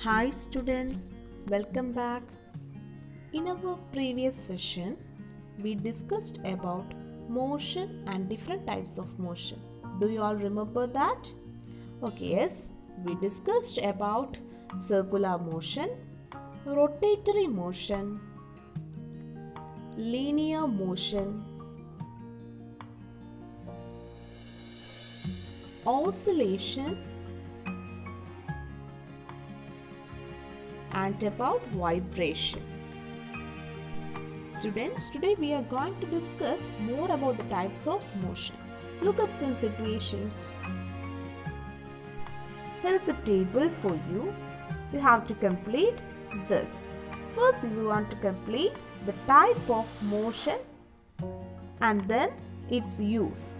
Hi students, welcome back. In our previous session, we discussed about motion and different types of motion. Do you all remember that? Okay, yes, we discussed about circular motion, rotatory motion, linear motion, oscillation, and about vibration. Students, today we are going to discuss more about the types of motion. Look at some situations. Here is a table for you. You have to complete this. First, you want to complete the type of motion and then its use.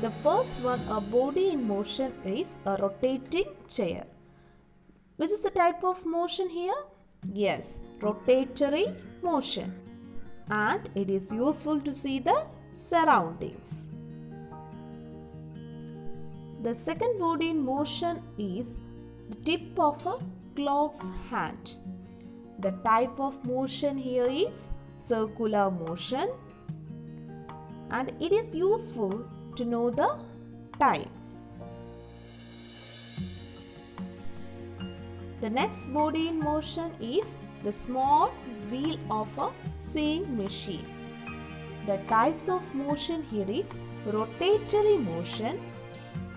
The first one, a body in motion, is a rotating chair. Which is the type of motion here? Yes, rotatory motion. And it is useful to see the surroundings. The second body in motion is the tip of a clock's hand. The type of motion here is circular motion. And it is useful to know the time. The next body in motion is the small wheel of a sewing machine. The types of motion here is rotatory motion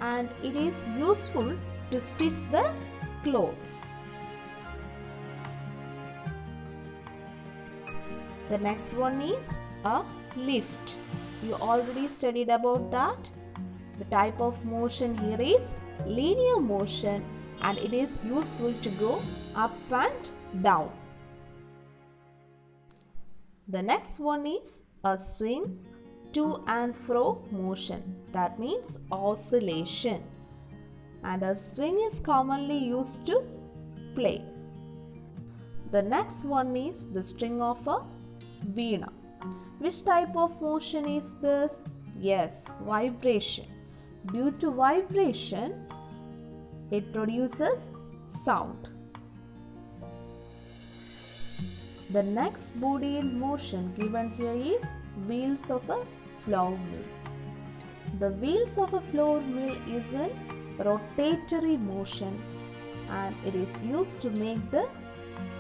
and it is useful to stitch the clothes. The next one is a lift. You already studied about that. The type of motion here is linear motion and it is useful to go up and down. The next one is a swing to and fro motion. That means oscillation. And a swing is commonly used to play. The next one is the string of a veena. Which type of motion is this? Yes, vibration. Due to vibration, it produces sound. The next body in motion given here is wheels of a flour mill. The wheels of a flour mill is in rotatory motion and it is used to make the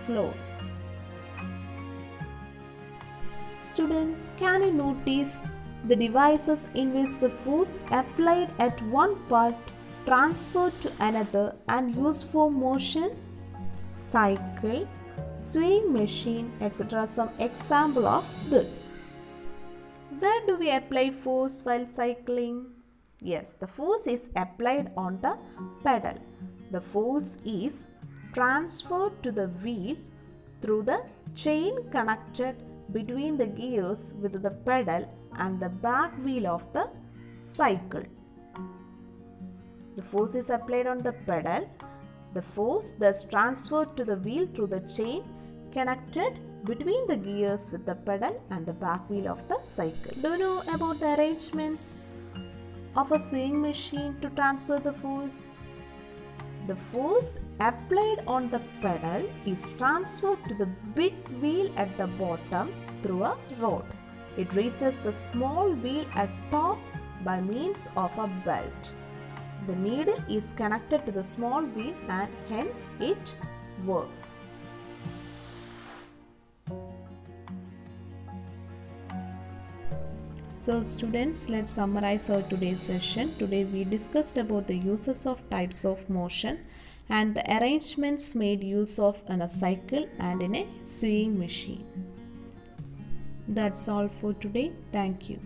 flour. Students, can you notice the devices in which the force applied at one part transferred to another and used for motion? Cycle, sewing machine, etc. Some example of this. Where do we apply force while cycling? Yes, the force is applied on the pedal. The force is transferred to the wheel through the chain connected between the gears with the pedal and the back wheel of the cycle. The force is applied on the pedal. The force thus transferred to the wheel through the chain connected between the gears with the pedal and the back wheel of the cycle. Do you know about the arrangements of a sewing machine to transfer the force? The force applied on the pedal is transferred to the big wheel at the bottom through a rod. It reaches the small wheel at top by means of a belt. The needle is connected to the small wheel and hence it works. So students, let's summarize our today's session. Today we discussed about the uses of types of motion and the arrangements made use of in a cycle and in a sewing machine. That's all for today. Thank you.